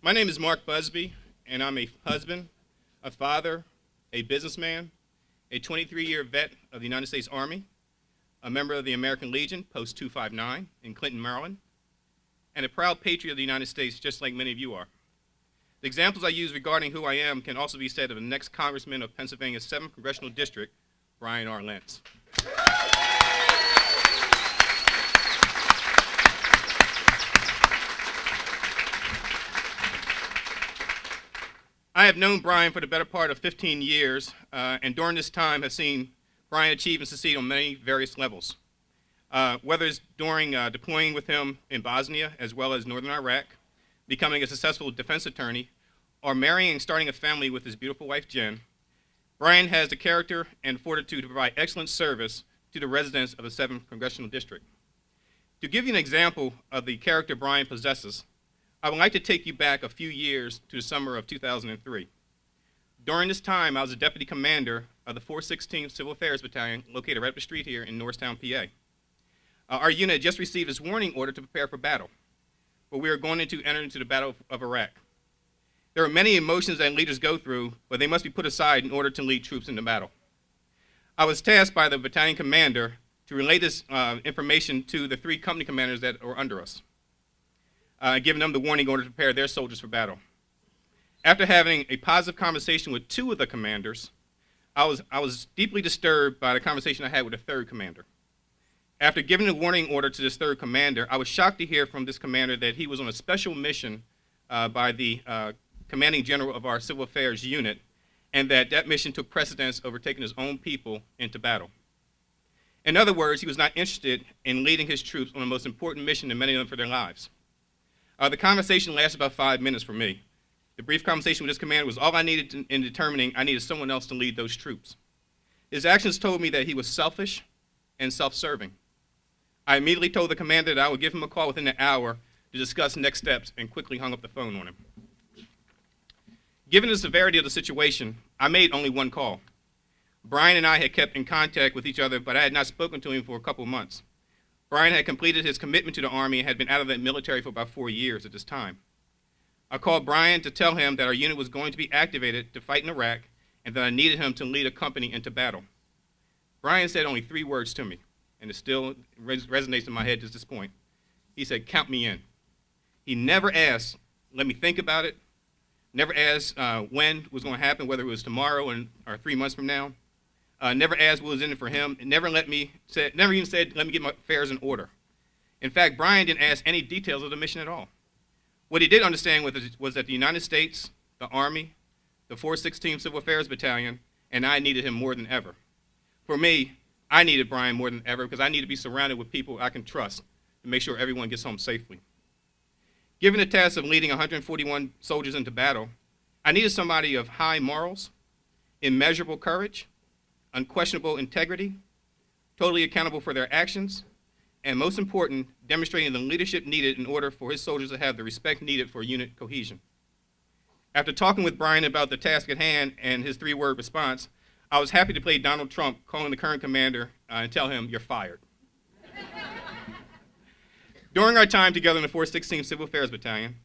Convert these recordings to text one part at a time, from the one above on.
My name is Mark Busby, and I'm a husband, a father, a businessman, a 23-year vet of the United States Army, a member of the American Legion, Post 259 in Clinton, Maryland, and a proud patriot of the United States, just like many of you are. The examples I use regarding who I am can also be said of the next Congressman of Pennsylvania's 7th Congressional District, Bryan R. Lentz. I have known Bryan for the better part of 15 years, and during this time have seen Bryan achieve and succeed on many various levels. Whether it's during deploying with him in Bosnia as well as northern Iraq, becoming a successful defense attorney, or marrying and starting a family with his beautiful wife Jen, Bryan has the character and fortitude to provide excellent service to the residents of the 7th Congressional District. To give you an example of the character Bryan possesses, I would like to take you back a few years to the summer of 2003. During this time, I was a deputy commander of the 416th Civil Affairs Battalion located right up the street here in Norristown, PA. Our unit had just received its warning order to prepare for battle, but we were going to enter into the Battle of Iraq. There are many emotions that leaders go through, but they must be put aside in order to lead troops into battle. I was tasked by the battalion commander to relay this information to the 3 company commanders that were under us, giving them the warning order to prepare their soldiers for battle. After having a positive conversation with 2 of the commanders, I was deeply disturbed by the conversation I had with the 3rd commander. After giving the warning order to this 3rd commander, I was shocked to hear from this commander that he was on a special mission by the commanding general of our civil affairs unit, and that mission took precedence over taking his own people into battle. In other words, he was not interested in leading his troops on the most important mission in many of them for their lives. The conversation lasted about 5 minutes for me. The brief conversation with this commander was all I needed in determining I needed someone else to lead those troops. His actions told me that he was selfish and self-serving. I immediately told the commander that I would give him a call within an hour to discuss next steps and quickly hung up the phone on him. Given the severity of the situation, I made only one call. Bryan and I had kept in contact with each other, but I had not spoken to him for a couple of months. Bryan had completed his commitment to the Army and had been out of the military for about 4 years at this time. I called Bryan to tell him that our unit was going to be activated to fight in Iraq and that I needed him to lead a company into battle. Bryan said only 3 words to me, and it still resonates in my head to this point. He said, "Count me in." He never asked, "Let me think about it," never asked when it was going to happen, whether it was tomorrow or 3 months from now. Never asked what was in it for him. It never even said, "Let me get my affairs in order." In fact, Bryan didn't ask any details of the mission at all. What he did understand was that the United States, the Army, the 416th Civil Affairs Battalion, and I needed him more than ever. For me, I needed Bryan more than ever because I need to be surrounded with people I can trust to make sure everyone gets home safely. Given the task of leading 141 soldiers into battle, I needed somebody of high morals, immeasurable courage, unquestionable integrity, totally accountable for their actions, and most important, demonstrating the leadership needed in order for his soldiers to have the respect needed for unit cohesion. After talking with Bryan about the task at hand and his 3-word response, I was happy to play Donald Trump, calling the current commander and tell him, "You're fired." During our time together in the 416th Civil Affairs Battalion,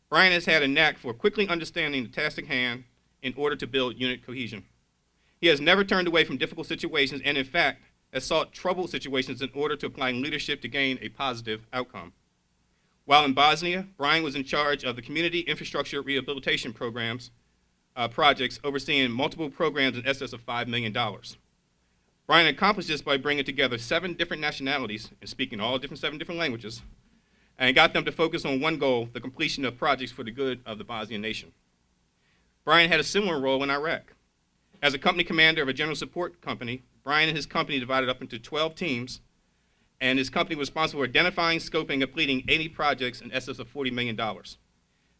Bryan has had a knack for quickly understanding the task at hand in order to build unit cohesion. He has never turned away from difficult situations and, in fact, has sought troubled situations in order to apply leadership to gain a positive outcome. While in Bosnia, Bryan was in charge of the Community Infrastructure Rehabilitation Programs projects, overseeing multiple programs in excess of $5 million. Bryan accomplished this by bringing together 7 different nationalities and speaking all 7 different languages, and got them to focus on one goal, the completion of projects for the good of the Bosnian nation. Bryan had a similar role in Iraq. As a company commander of a general support company, Bryan and his company divided up into 12 teams, and his company was responsible for identifying, scoping, and completing 80 projects in excess of $40 million.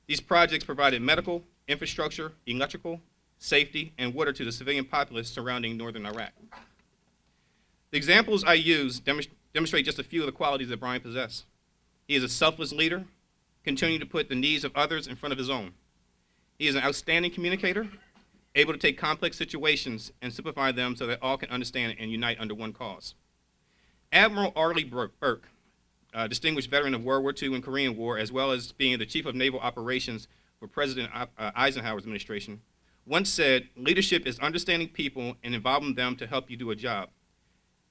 These projects provided medical, infrastructure, electrical, safety, and water to the civilian populace surrounding northern Iraq. The examples I use demonstrate just a few of the qualities that Bryan possessed. He is a selfless leader, continuing to put the needs of others in front of his own. He is an outstanding communicator, able to take complex situations and simplify them so that all can understand and unite under one cause. Admiral Arleigh Burke distinguished veteran of World War II and Korean War, as well as being the Chief of Naval Operations for President Eisenhower's administration, once said, "Leadership is understanding people and involving them to help you do a job.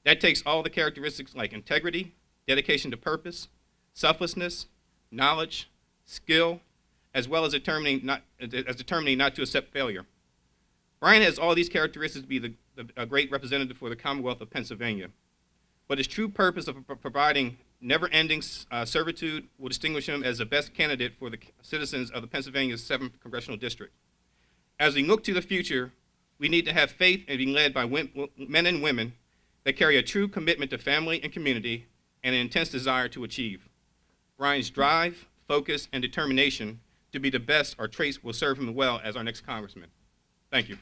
That takes all the characteristics like integrity, dedication to purpose, selflessness, knowledge, skill, as well as determining not to accept failure." Bryan has all these characteristics to be a great representative for the Commonwealth of Pennsylvania. But his true purpose of providing never-ending servitude will distinguish him as the best candidate for the citizens of the Pennsylvania's 7th Congressional District. As we look to the future, we need to have faith in being led by men and women that carry a true commitment to family and community and an intense desire to achieve. Bryan's drive, focus, and determination to be the best are traits will serve him well as our next congressman. Thank you.